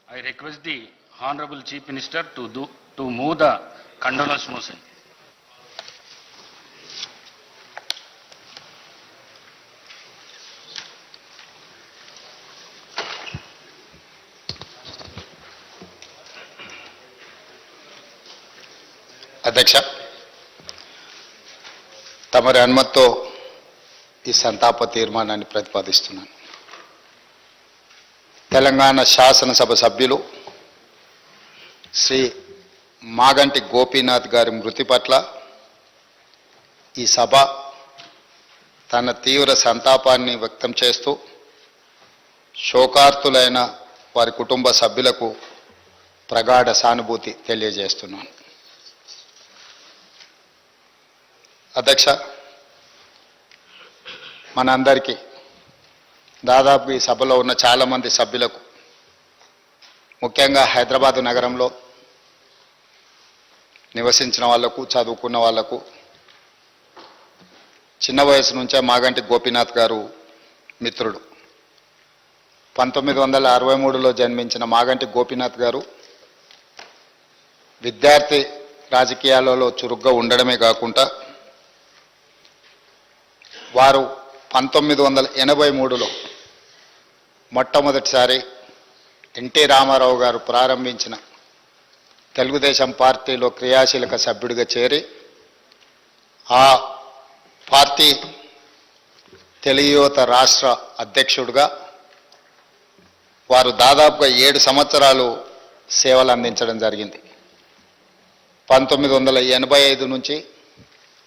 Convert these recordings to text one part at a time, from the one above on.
I request the Honorable Chief Minister to move the condolence motion. అధ్యక్ష, తమరి అనుమతితో ఈ సంతాప తీర్మానాన్ని ప్రతిపాదిస్తున్నాను. తెలంగాణ శాసనసభ సభ్యులు శ్రీ మాగంటి గోపీనాథ్ గారి మృతి పట్ల ఈ సభ తన తీవ్ర సంతాపాన్ని వ్యక్తం చేస్తూ శోకార్తులైన వారి కుటుంబ సభ్యులకు ప్రగాఢ సానుభూతి తెలియజేస్తున్నాను. అధ్యక్ష, మనందరికీ దాదాపు ఈ సభలో ఉన్న చాలామంది సభ్యులకు, ముఖ్యంగా హైదరాబాదు నగరంలో నివసించిన వాళ్లకు, చదువుకున్న వాళ్లకు, చిన్న వయసు నుంచే మాగంటి గోపీనాథ్ గారు మిత్రుడు. 1963లో జన్మించిన మాగంటి గోపీనాథ్ గారు విద్యార్థి రాజకీయాలలో చురుగ్గా ఉండడమే కాకుండా వారు 1983లో మొట్టమొదటిసారి ఎన్టీ రామారావు గారు ప్రారంభించిన తెలుగుదేశం పార్టీలో క్రియాశీలక సభ్యుడిగా చేరి ఆ పార్టీ తెలుగు యువత రాష్ట్ర అధ్యక్షుడిగా వారు దాదాపుగా 7 సంవత్సరాలు సేవలు అందించడం జరిగింది. 1985 నుంచి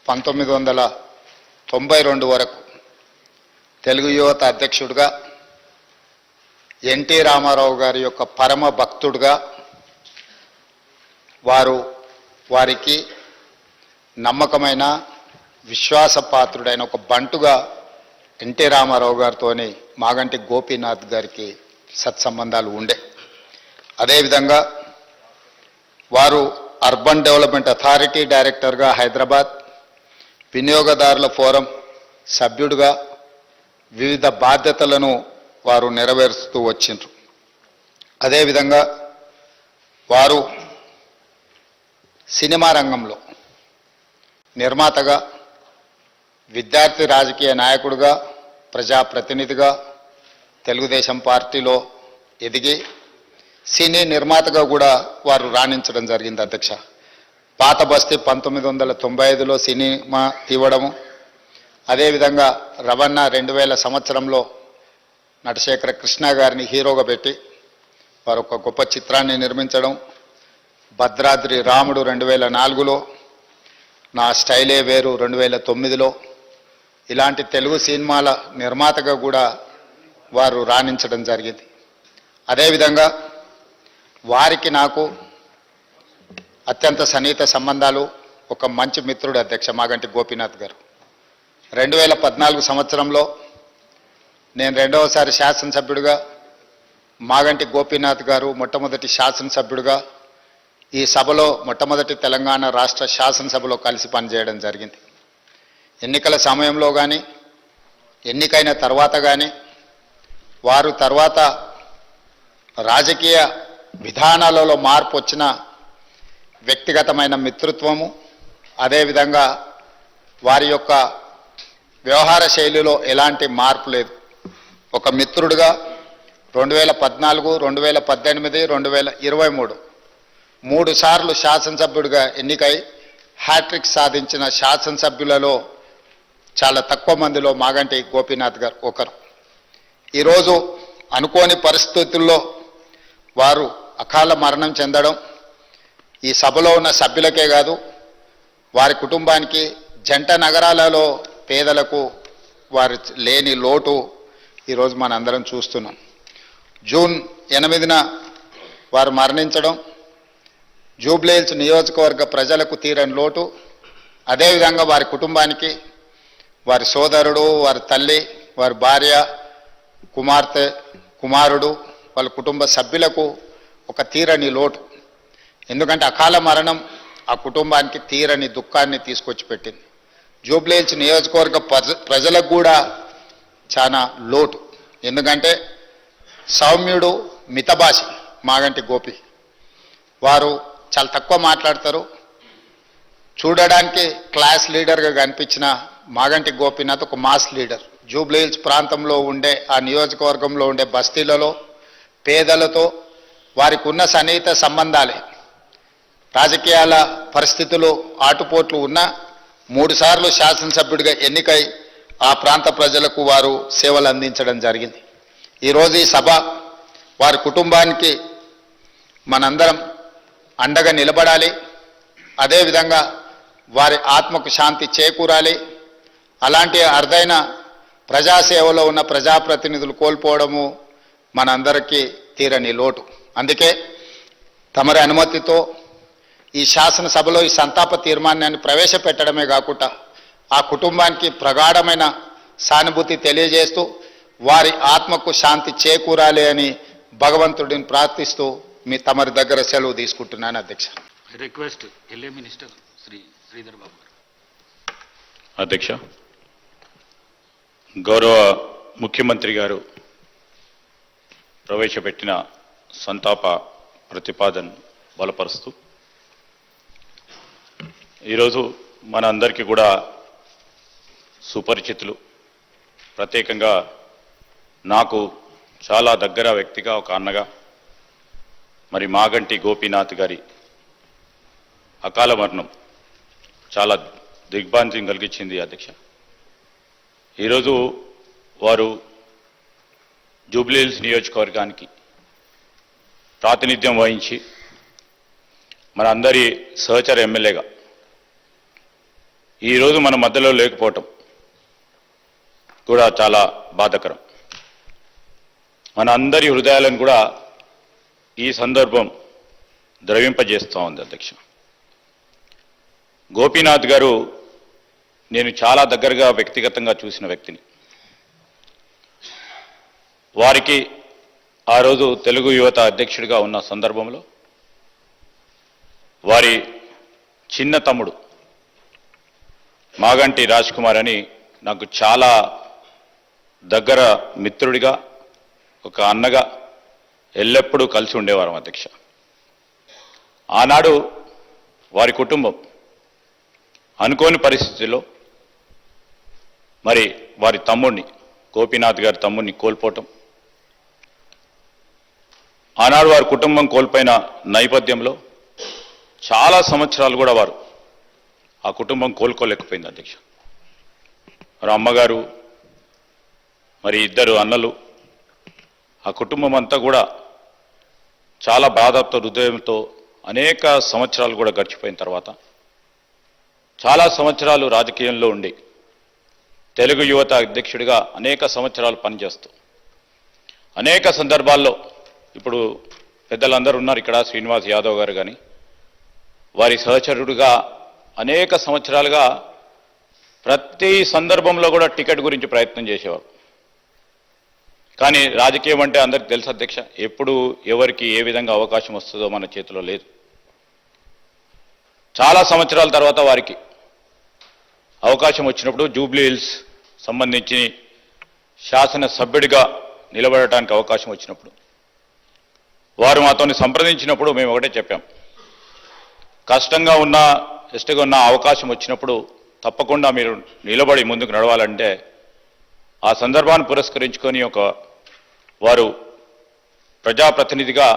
1992 వరకు తెలుగు యువత అధ్యక్షుడిగా, ఎన్టీ రామారావు గారి యొక్క పరమ భక్తుడిగా, వారికి నమ్మకమైన విశ్వాసపాత్రుడైన ఒక బంటుగా ఎన్టీ రామారావు గారితోని మాగంటి గోపీనాథ్ గారికి సత్సంబంధాలు ఉండే. అదేవిధంగా వారు అర్బన్ డెవలప్మెంట్ అథారిటీ డైరెక్టర్గా హైదరాబాద్, వినియోగదారుల ఫోరం సభ్యుడిగా వివిధ బాధ్యతలను వారు నెరవేరుస్తూ వచ్చిండ్రు. అదేవిధంగా వారు సినిమా రంగంలో నిర్మాతగా, విద్యార్థి రాజకీయ నాయకుడిగా, ప్రజాప్రతినిధిగా తెలుగుదేశం పార్టీలో ఎదిగి సినీ నిర్మాతగా కూడా వారు రాణించడం జరిగింది. అధ్యక్ష, పాత బస్తీ 1995లో సినిమా తీవడము, అదేవిధంగా రవణ 2000 సంవత్సరంలో నటశేఖర కృష్ణ గారిని హీరోగా పెట్టి వారు ఒక గొప్ప చిత్రాన్ని నిర్మించడం, భద్రాద్రి రాముడు 2004లో, నా స్టైలే వేరు 2009లో, ఇలాంటి తెలుగు సినిమాల నిర్మాతగా కూడా వారు రాణించడం జరిగింది. అదేవిధంగా వారికి నాకు అత్యంత సన్నిహిత సంబంధాలు, ఒక మంచి మిత్రుడు అధ్యక్ష మాగంటి గోపీనాథ్ గారు. 2014 సంవత్సరంలో నేను రెండవసారి శాసనసభ్యుడిగా, మాగంటి గోపీనాథ్ గారు మొట్టమొదటి శాసనసభ్యుడిగా ఈ సభలో మొట్టమొదటి తెలంగాణ రాష్ట్ర శాసనసభలో కలిసి పనిచేయడం జరిగింది. ఎన్నికల సమయంలో కానీ, ఎన్నికైన తర్వాత కానీ, వారు తర్వాత రాజకీయ విధానాలలో మార్పు వచ్చిన వ్యక్తిగతమైన మిత్రత్వము, అదేవిధంగా వారి యొక్క వ్యవహార శైలిలో ఎలాంటి మార్పు లేదు. ఒక మిత్రుడిగా 2014, 2018, 2023 3 సార్లు శాసనసభ్యుడిగా ఎన్నికై హ్యాట్రిక్ సాధించిన శాసనసభ్యులలో చాలా తక్కువ మందిలో మాగంటి గోపీనాథ్ గారు ఒకరు. ఈరోజు అనుకోని పరిస్థితుల్లో వారు అకాల మరణం చెందడం ఈ సభలో ఉన్న సభ్యులకే కాదు, వారి కుటుంబానికి, జంట నగరాలలో పేదలకు వారి లేని లోటు ఈరోజు మనందరం చూస్తున్నాం. జూన్ 8న వారు మరణించడం జూబ్లీహిల్స్ నియోజకవర్గ ప్రజలకు తీరని లోటు. అదేవిధంగా వారి కుటుంబానికి, వారి సోదరుడు, వారి తల్లి, వారి భార్య, కుమార్తె, కుమారుడు, వాళ్ళ కుటుంబ సభ్యులకు ఒక తీరని లోటు. ఎందుకంటే అకాల మరణం ఆ కుటుంబానికి తీరని దుఃఖాన్ని తీసుకొచ్చి పెట్టింది. జూబ్లీహిల్స్ నియోజకవర్గ ప్రజలకు కూడా చాలా లోటు. ఎందుకంటే సౌమ్యుడు, మితభాషి, మాగంటి గోపి. వారు చాలా తక్కువ మాట్లాడతారు. చూడడానికి క్లాస్ లీడర్గా కనిపించిన మాగంటి గోపీనాథ్ ఒక మాస్ లీడర్. జూబ్లీహిల్స్ ప్రాంతంలో ఉండే ఆ నియోజకవర్గంలో ఉండే బస్తీలలో పేదలతో వారికి ఉన్న సన్నిహిత సంబంధాలే, రాజకీయాల పరిస్థితులు ఆటుపోట్లు ఉన్న 3 సార్లు శాసనసభ్యుడిగా ఎన్నికై ఆ ప్రాంత ప్రజలకు వారు సేవలు అందించడం జరిగింది. ఈరోజు ఈ సభ వారి కుటుంబానికి మనందరం అండగా నిలబడాలి. అదేవిధంగా వారి ఆత్మకు శాంతి చేకూరాలి. అలాంటి అరుదైన ప్రజాసేవలో ఉన్న ప్రజాప్రతినిధులు కోల్పోవడము మనందరికీ తీరని లోటు. అందుకే తమరి అనుమతితో ఈ శాసనసభలో ఈ సంతాప తీర్మానాన్ని ప్రవేశపెట్టడమే కాకుండా ఆ కుటుంబానికి ప్రగాఢమైన సానుభూతి తెలియజేస్తూ వారి ఆత్మకు శాంతి చేకూరాలి అని భగవంతుడిని ప్రార్థిస్తూ తమరి దగ్గర సెలవు తీసుకుంటున్నాను అధ్యక్ష. Request LA minister Sri Sridhar Babu garu. అధ్యక్ష, గౌరవ ముఖ్యమంత్రి గారు ప్రవేశపెట్టిన సంతాప ప్రతిపాదన బలపరుస్తూ ఈరోజు మన అందరికీ కూడా సుపరిచితులు, ప్రత్యేకంగా నాకు చాలా దగ్గర వ్యక్తిగా ఒక అన్నగా మరి మాగంటి గోపీనాథ్ గారి అకాల మరణం చాలా దిగ్భ్రాంతిని కలిగించింది అధ్యక్ష. ఈరోజు వారు జూబ్లీహిల్స్ నియోజకవర్గానికి ప్రాతినిధ్యం వహించి మన అందరి సహచర ఎమ్మెల్యేగా ఈరోజు మన మధ్యలో లేకపోవటం కూడా చాలా బాధాకరం. మన అందరి హృదయాలను కూడా ఈ సందర్భం ద్రవింపజేస్తూ ఉంది అధ్యక్ష. గోపీనాథ్ గారు నేను చాలా దగ్గరగా వ్యక్తిగతంగా చూసిన వ్యక్తిని. వారికి ఆ రోజు తెలుగు యువత అధ్యక్షుడిగా ఉన్న సందర్భంలో వారి చిన్న తమ్ముడు మాగంటి రాజ్ కుమార్ అని నాకు చాలా దగ్గర మిత్రుడిగా, ఒక అన్నగా ఎల్లప్పుడూ కలిసి ఉండేవారం అధ్యక్ష. ఆనాడు వారి కుటుంబం అనుకోని పరిస్థితుల్లో మరి వారి తమ్ముడిని, గోపీనాథ్ గారి తమ్ముడిని కోల్పోవటం, ఆనాడు వారి కుటుంబం కోల్పోయిన నేపథ్యంలో చాలా సంవత్సరాలు కూడా వారు ఆ కుటుంబం కోలుకోలేకపోయింది అధ్యక్ష. మరి అమ్మగారు, మరి 2 అన్నలు, ఆ కుటుంబం అంతా కూడా చాలా బాధతో, హృదయంతో అనేక సంవత్సరాలు కూడా గడిచిపోయిన తర్వాత చాలా సంవత్సరాలు రాజకీయంలో ఉండి తెలుగు యువత అధ్యక్షుడిగా అనేక సంవత్సరాలు పనిచేస్తూ అనేక సందర్భాల్లో, ఇప్పుడు పెద్దలందరూ ఉన్నారు ఇక్కడ, శ్రీనివాస్ యాదవ్ గారు కానీ, వారి సహచరుడిగా అనేక సంవత్సరాలుగా ప్రతి సందర్భంలో కూడా టికెట్ గురించి ప్రయత్నం చేసేవారు. కానీ రాజకీయం అంటే అందరికీ తెలుసు అధ్యక్ష, ఎప్పుడు ఎవరికి ఏ విధంగా అవకాశం వస్తుందో మన చేతిలో లేదు. చాలా సంవత్సరాల తర్వాత వారికి అవకాశం వచ్చినప్పుడు జూబ్లీహిల్స్ సంబంధించి శాసనసభ్యుడిగా నిలబడటానికి అవకాశం వచ్చినప్పుడు వారు మాతో సంప్రదించినప్పుడు మేము ఒకటే చెప్పాం, కష్టంగా ఉన్న, ఇష్టంగా ఉన్న అవకాశం వచ్చినప్పుడు తప్పకుండా మీరు నిలబడి ముందుకు నడవాలంటే ఆ సందర్భాన్ని పురస్కరించుకొని వారు ప్రజాప్రతినిధిగా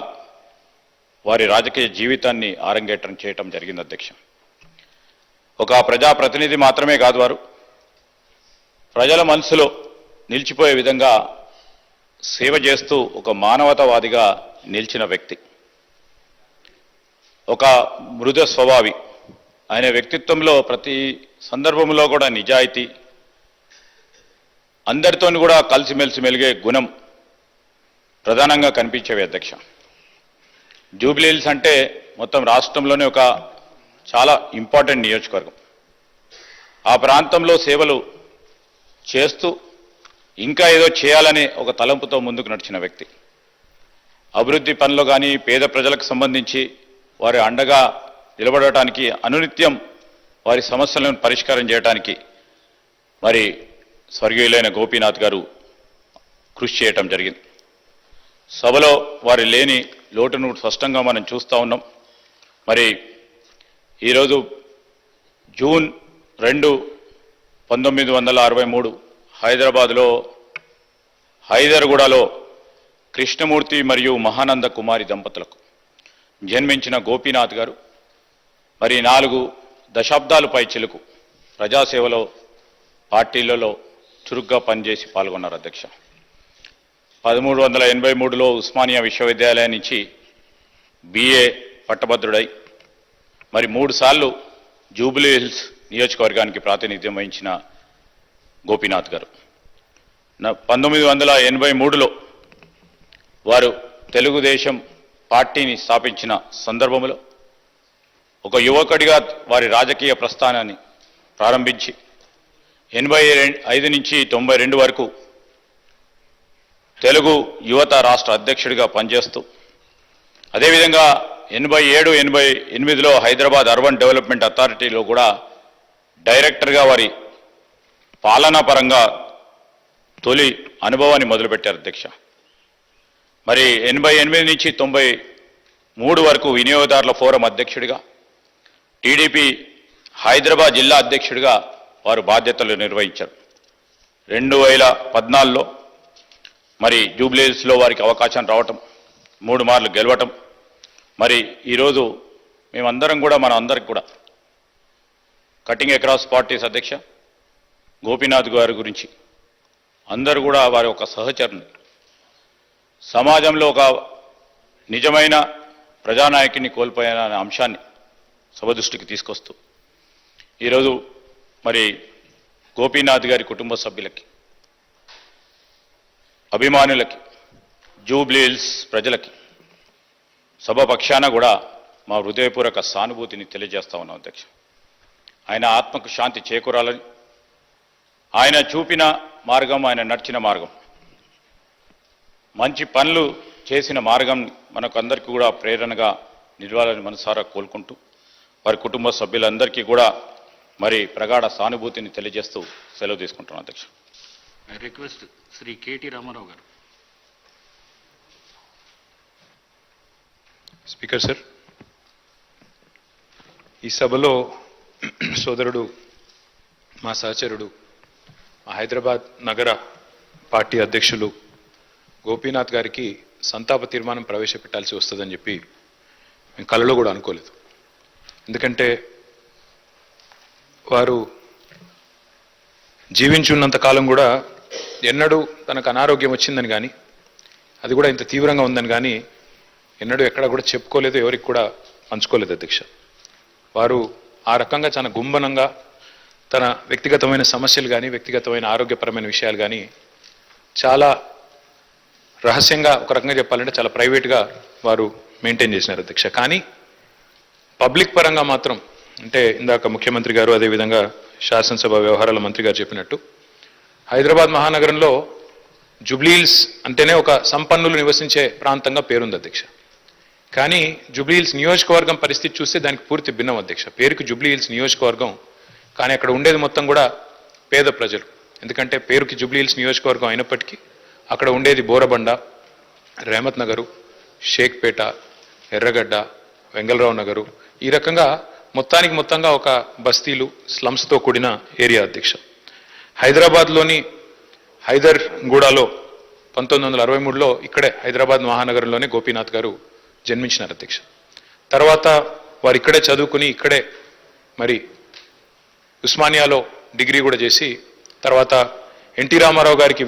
వారి రాజకీయ జీవితాన్ని ఆరంగేట్రం చేయటం జరిగింది అధ్యక్ష. ఒక ప్రజాప్రతినిధి మాత్రమే కాదు, వారు ప్రజల మనసులో నిలిచిపోయే విధంగా సేవ చేస్తూ ఒక మానవతావాదిగా నిలిచిన వ్యక్తి, ఒక మృదు స్వభావి. ఆయన వ్యక్తిత్వంలో ప్రతి సందర్భంలో కూడా నిజాయితీ, అందరితో కూడా కలిసిమెలిసి మెలిగే గుణం ప్రధానంగా కనిపించేవి అధ్యక్ష. జూబ్లీహిల్స్ అంటే మొత్తం రాష్ట్రంలోనే ఒక చాలా ఇంపార్టెంట్ నియోజకవర్గం. ఆ ప్రాంతంలో సేవలు చేస్తూ ఇంకా ఏదో చేయాలనే ఒక తలంపుతో ముందుకు నడిచిన వ్యక్తి. అభివృద్ధి పనులు కానీ, పేద ప్రజలకు సంబంధించి వారి అండగా నిలబడటానికి, అనునిత్యం వారి సమస్యలను పరిష్కారం చేయడానికి మరి స్వర్గీయులైన గోపీనాథ్ గారు కృషి చేయటం జరిగింది. సభలో వారి లేని లోటును స్పష్టంగా మనం చూస్తూ ఉన్నాం. మరి ఈరోజు జూన్ 2, 1963 హైదరాబాద్లో హైదర్గూడలో కృష్ణమూర్తి మరియు మహానంద కుమారి దంపతులకు జన్మించిన గోపీనాథ్ గారు మరి 4 దశాబ్దాల పైచిలకు ప్రజాసేవలో పార్టీలలో చురుగ్గా పనిచేసి పాల్గొన్నారు అధ్యక్ష. 1383లో ఉస్మానియా విశ్వవిద్యాలయం నుంచి BA పట్టభద్రుడై మరి 3 సార్లు జూబ్లీ హిల్స్ నియోజకవర్గానికి ప్రాతినిధ్యం వహించిన గోపీనాథ్ గారు 1983లో వారు తెలుగుదేశం పార్టీని స్థాపించిన సందర్భంలో ఒక యువకుడిగా వారి రాజకీయ ప్రస్థానాన్ని ప్రారంభించి 85 నుంచి 92 వరకు తెలుగు యువత రాష్ట్ర అధ్యక్షుడిగా పనిచేస్తూ అదేవిధంగా 87, 88లో హైదరాబాద్ అర్బన్ డెవలప్మెంట్ అథారిటీలో కూడా డైరెక్టర్గా వారి పాలనా పరంగా తొలి అనుభవాన్ని మొదలుపెట్టారు అధ్యక్ష. మరి 88 నుంచి 93 వరకు వినియోగదారుల ఫోరం అధ్యక్షుడిగా, టీడీపీ హైదరాబాద్ జిల్లా అధ్యక్షుడిగా వారు బాధ్యతలు నిర్వహించారు. 2014లో మరి జూబ్లీహిల్స్లో వారికి అవకాశం రావటం, 3 మార్లు గెలవటం. మరి ఈరోజు మేమందరం కూడా మన అందరికి కూడా కటింగ్ అక్రాస్ పార్టీస్ అధ్యక్ష గోపీనాథ్ గారి గురించి అందరూ కూడా వారి ఒక సహచరుని సమాజంలో ఒక నిజమైన ప్రజానాయకుని కోల్పోయిన అంశాన్ని సభ దృష్టికి తీసుకొస్తూ ఈరోజు మరి గోపీనాథ్ గారి కుటుంబ సభ్యులకి, అభిమానులకి, జూబ్లీహిల్స్ ప్రజలకి సభ పక్షాన కూడా మా హృదయపూర్వక సానుభూతిని తెలియజేస్తా ఉన్నాం అధ్యక్ష. ఆయన ఆత్మకు శాంతి చేకూరాలని, ఆయన చూపిన మార్గం, ఆయన నడిచిన మార్గం, మంచి పనులు చేసిన మార్గం మనకు అందరికీ కూడా ప్రేరణగా నిలవాలని మనసారా కోరుకుంటూ వారి కుటుంబ సభ్యులందరికీ కూడా మరి ప్రగాఢ సానుభూతిని తెలియజేస్తూ సెలవు తీసుకుంటున్నాను అధ్యక్ష. I request Sri KT Rama Rao garu. Speaker sir, ఈ సభలో సోదరుడు మా సహచరుడు మా హైదరాబాద్ నగర పార్టీ అధ్యక్షులు గోపీనాథ్ గారికి సంతాప తీర్మానం ప్రవేశపెట్టాల్సి వస్తుందని చెప్పి మేము కలలో కూడా అనుకోలేదు. ఎందుకంటే వారు జీవించున్నంత కాలం కూడా ఎన్నడూ తనకు అనారోగ్యం వచ్చిందని కానీ, అది కూడా ఇంత తీవ్రంగా ఉందని కానీ ఎన్నడూ ఎక్కడ కూడా చెప్పుకోలేదు, ఎవరికి కూడా పంచుకోలేదు అధ్యక్ష. వారు ఆ రకంగా చాలా గుంభనంగా తన వ్యక్తిగతమైన సమస్యలు కానీ, వ్యక్తిగతమైన ఆరోగ్యపరమైన విషయాలు కానీ చాలా రహస్యంగా, ఒక రకంగా చెప్పాలంటే చాలా ప్రైవేట్గా వారు మెయింటైన్ చేసినారు అధ్యక్ష. కానీ పబ్లిక్ పరంగా మాత్రం, అంటే ఇందాక ముఖ్యమంత్రి గారు అదేవిధంగా శాసనసభ వ్యవహారాల మంత్రి గారు చెప్పినట్టు హైదరాబాద్ మహానగరంలో జూబ్లీహిల్స్ అంటేనే ఒక సంపన్నులు నివసించే ప్రాంతంగా పేరుంది అధ్యక్ష. కానీ జూబ్లీహిల్స్ నియోజకవర్గం పరిస్థితి చూస్తే దానికి పూర్తి భిన్నం అధ్యక్ష. పేరుకి జూబ్లీహిల్స్ నియోజకవర్గం, కానీ అక్కడ ఉండేది మొత్తం కూడా పేద ప్రజలు. ఎందుకంటే పేరుకి జూబ్లీహిల్స్ నియోజకవర్గం అయినప్పటికీ అక్కడ ఉండేది బోరబండ, రెహమత్ నగరు, షేక్పేట, ఎర్రగడ్డ, వెంగళరావు నగరు, ఈ రకంగా మొత్తంగా ఒక బస్తీలు, స్లమ్స్తో కూడిన ఏరియా అధ్యక్ష. హైదరాబాద్లోని హైదర్గూడలో 1963లో ఇక్కడే హైదరాబాద్ మహానగరంలోనే గోపీనాథ్ గారు జన్మించినారు అధ్యక్ష. తర్వాత వారు ఇక్కడే చదువుకుని ఇక్కడే మరి ఉస్మానియాలో డిగ్రీ కూడా చేసి తర్వాత ఎన్టీ రామారావు గారికి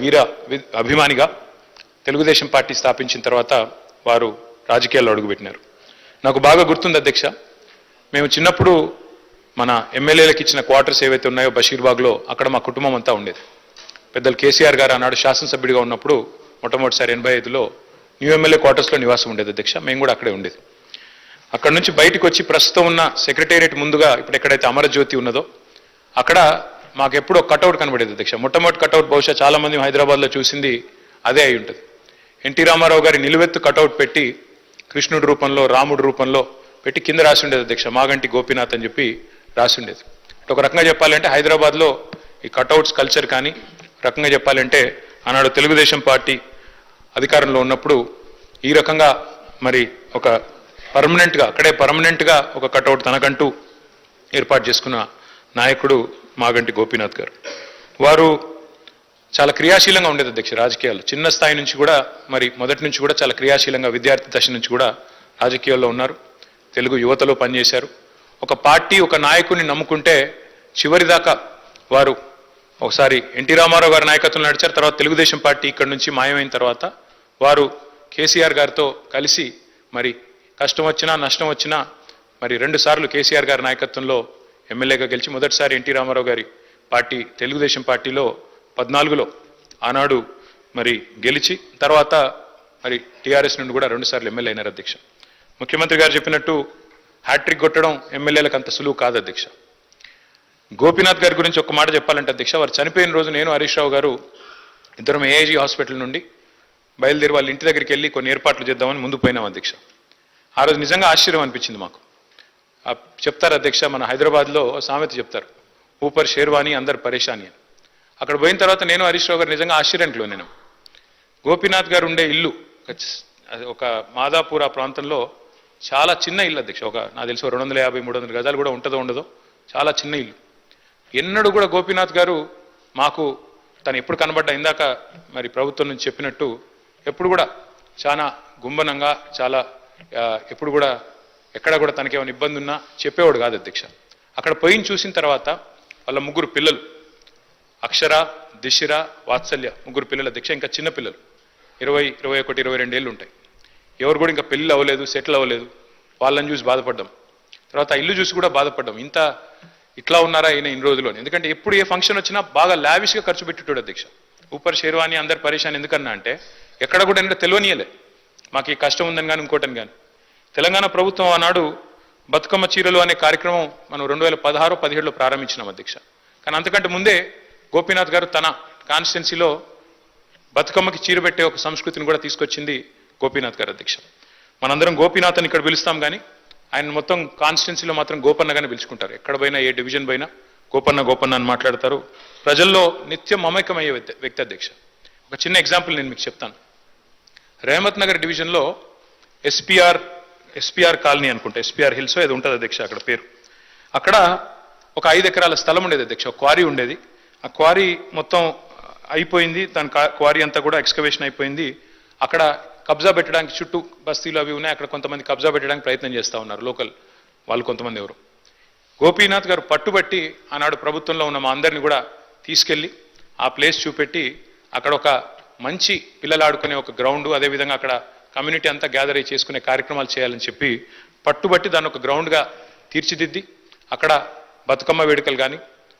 అభిమానిగా తెలుగుదేశం పార్టీ స్థాపించిన తర్వాత వారు రాజకీయాల్లో అడుగుపెట్టినారు. నాకు బాగా గుర్తుంది అధ్యక్ష, మేము చిన్నప్పుడు మన ఎమ్మెల్యేలకు ఇచ్చిన క్వార్టర్స్ ఏవైతే ఉన్నాయో బషీర్బాగ్లో, అక్కడ మా కుటుంబం అంతా ఉండేది. పెద్దలు కేసీఆర్ గారు ఆనాడు శాసనసభ్యుడిగా ఉన్నప్పుడు మొట్టమొదటిసారి 85లో న్యూ ఎమ్మెల్యే క్వార్టర్స్లో నివాసం ఉండేది అధ్యక్ష. మేము కూడా అక్కడే ఉండేది. అక్కడ నుంచి బయటకు వచ్చి ప్రస్తుతం ఉన్న సెక్రటేరియట్ ముందుగా ఇప్పుడు ఎక్కడైతే అమరజ్యోతి ఉన్నదో అక్కడ మాకు ఎప్పుడో కటౌట్ కనబడేది అధ్యక్ష. మొట్టమొదటి కటౌట్ బహుశా చాలామంది హైదరాబాద్లో చూసింది అదే అయి ఉంటుంది. ఎన్టీ రామారావు గారి నిలువెత్తు కటౌట్ పెట్టి కృష్ణుడి రూపంలో, రాముడి రూపంలో పెట్టి కింద రాసి ఉండేది అధ్యక్ష, మాగంటి గోపీనాథ్ అని చెప్పి రాసి ఉండేది. ఒక రకంగా చెప్పాలంటే హైదరాబాద్లో ఈ కటౌట్స్ కల్చర్ కానీ, రకంగా చెప్పాలంటే ఆనాడు తెలుగుదేశం పార్టీ అధికారంలో ఉన్నప్పుడు ఈ రకంగా మరి ఒక పర్మనెంట్గా అక్కడే పర్మనెంట్గా ఒక కటౌట్ తనకంటూ ఏర్పాటు చేసుకున్న నాయకుడు మాగంటి గోపీనాథ్ గారు. వారు చాలా క్రియాశీలంగా ఉండేది అధ్యక్ష రాజకీయాల్లో. చిన్న స్థాయి నుంచి కూడా మరి మొదటి నుంచి కూడా చాలా క్రియాశీలంగా విద్యార్థి దశ నుంచి కూడా రాజకీయాల్లో ఉన్నారు. తెలుగు యువతలో పనిచేశారు. ఒక పార్టీ ఒక నాయకుడిని నమ్ముకుంటే చివరిదాకా వారు ఒకసారి ఎన్టీ రామారావు గారి నాయకత్వంలో నడిచారు. తర్వాత తెలుగుదేశం పార్టీ ఇక్కడ నుంచి మాయమైన తర్వాత వారు కేసీఆర్ గారితో కలిసి మరి కష్టం వచ్చినా నష్టం వచ్చినా మరి 2 సార్లు కేసీఆర్ గారి నాయకత్వంలో ఎమ్మెల్యేగా గెలిచి మొదటిసారి ఎన్టీ రామారావు గారి పార్టీ తెలుగుదేశం పార్టీలో 14లో ఆనాడు మరి గెలిచి తర్వాత మరి టీఆర్ఎస్ నుండి కూడా 2 సార్లు ఎమ్మెల్యే అయినారు అధ్యక్ష. ముఖ్యమంత్రి గారు చెప్పినట్టు హ్యాట్రిక్ కొట్టడం ఎమ్మెల్యేలకు అంత సులువు కాదు అధ్యక్ష. గోపీనాథ్ గారి గురించి ఒక మాట చెప్పాలంటే అధ్యక్ష, వారు చనిపోయిన రోజు నేను హరీష్ రావు గారు ఇద్దరం ఏఐజీ హాస్పిటల్ నుండి బయలుదేరి వాళ్ళ ఇంటి దగ్గరికి వెళ్ళి కొన్ని ఏర్పాట్లు చేద్దామని ముందు పోయినాం అధ్యక్ష. ఆ రోజు నిజంగా ఆశ్చర్యం అనిపించింది మాకు. చెప్తారు అధ్యక్ష, మన హైదరాబాద్లో సామెత చెప్తారు, ఊపర్ షేర్వాణి అందరు పరేషాని అని. అక్కడ పోయిన తర్వాత నేను హరీష్ రావు గారు నిజంగా ఆశ్చర్యానికి లోనేను. గోపీనాథ్ గారు ఉండే ఇల్లు ఒక మాదాపూర్ ఆ ప్రాంతంలో చాలా చిన్న ఇల్లు అధ్యక్ష. నాకు తెలిసి 250-300 గజాలు కూడా ఉంటుందో ఉండదో, చాలా చిన్న ఇల్లు. ఎన్నడూ కూడా గోపీనాథ్ గారు మాకు తను ఎప్పుడు కనబడ్డా ఇందాక మరి ప్రభుత్వం నుంచి చెప్పినట్టు ఎప్పుడు కూడా చాలా గుంభనంగా చాలా ఎప్పుడు కూడా ఎక్కడ కూడా తనకేమైనా ఇబ్బంది ఉన్నా చెప్పేవాడు కాదు అధ్యక్ష. అక్కడ పోయిన చూసిన తర్వాత వాళ్ళ 3 పిల్లలు అక్షర, దిశిర, వాత్సల్య 3 పిల్లలు అధ్యక్ష. ఇంకా చిన్న పిల్లలు 20, 21, 22 ఏళ్ళు ఉంటాయి. ఎవరు కూడా ఇంకా పెళ్ళి అవ్వలేదు, సెటిల్ అవ్వలేదు. వాళ్ళని చూసి బాధపడ్డాం. తర్వాత ఆ ఇల్లు చూసి కూడా బాధపడ్డాం. ఇట్లా ఉన్నారా ఈయన ఇన్ని రోజుల్లో. ఎందుకంటే ఎప్పుడు ఏ ఫంక్షన్ వచ్చినా బాగా లావిష్గా ఖర్చు పెట్టేటోడు అధ్యక్ష. ఊపర్ షేర్వాణి అందరు పరేషాన్ ఎందుకన్నా అంటే ఎక్కడ కూడా ఏంటంటే తెలియనియలే మాకు ఈ కష్టం ఉందని కానీ ఇంకోటని కానీ. తెలంగాణ ప్రభుత్వం ఆనాడు బతుకమ్మ చీరలు అనే కార్యక్రమం మనం 2016-17లో ప్రారంభించినాం అధ్యక్ష. కానీ అంతకంటే ముందే గోపీనాథ్ గారు తన కాన్స్టిట్యున్సీలో బతుకమ్మకి చీర పెట్టే ఒక సంస్కృతిని కూడా తీసుకొచ్చింది గోపీనాథ్ గారు అధ్యక్ష. మనందరం గోపీనాథ్ అని ఇక్కడ పిలుస్తాం కానీ ఆయన మొత్తం కాన్స్టిట్యున్సీలో మాత్రం గోపన్నగానే పిలుచుకుంటారు. ఎక్కడ పోయినా ఏ డివిజన్ పోయినా గోపన్న అని మాట్లాడతారు. ప్రజల్లో నిత్యం మమేకమయ్యే వ్యక్తి అధ్యక్ష. ఒక చిన్న ఎగ్జాంపుల్ నేను మీకు చెప్తాను. రేమత్ నగర్ డివిజన్లో ఎస్పీఆర్ కాలనీ అనుకుంటా, ఎస్పీఆర్ హిల్స్ ఏదో ఉంటుంది అధ్యక్ష అక్కడ పేరు. అక్కడ ఒక 5 ఎకరాల స్థలం ఉండేది అధ్యక్ష. ఒక క్వారీ ఉండేది. ఆ క్వారీ మొత్తం అయిపోయింది. దాని క్వారీ అంతా కూడా ఎక్స్కవేషన్ అయిపోయింది. అక్కడ కబ్జా పెట్టడానికి చుట్టూ బస్తీలు అవి ఉన్నాయి. అక్కడ కొంతమంది కబ్జా పెట్టడానికి ప్రయత్నం చేస్తూ ఉన్నారు లోకల్ వాళ్ళు కొంతమంది ఎవరు. గోపీనాథ్ గారు పట్టుబట్టి ఆనాడు ప్రభుత్వంలో ఉన్న మా అందరినీ కూడా తీసుకెళ్ళి ఆ ప్లేస్ చూపెట్టి అక్కడ ఒక మంచి పిల్లలు ఆడుకునే ఒక గ్రౌండ్, అదేవిధంగా అక్కడ కమ్యూనిటీ అంతా గ్యాదర్ అయ్యి చేసుకునే కార్యక్రమాలు చేయాలని చెప్పి పట్టుబట్టి దాన్ని ఒక గ్రౌండ్గా తీర్చిదిద్ది అక్కడ బతుకమ్మ వేడుకలు కానీ,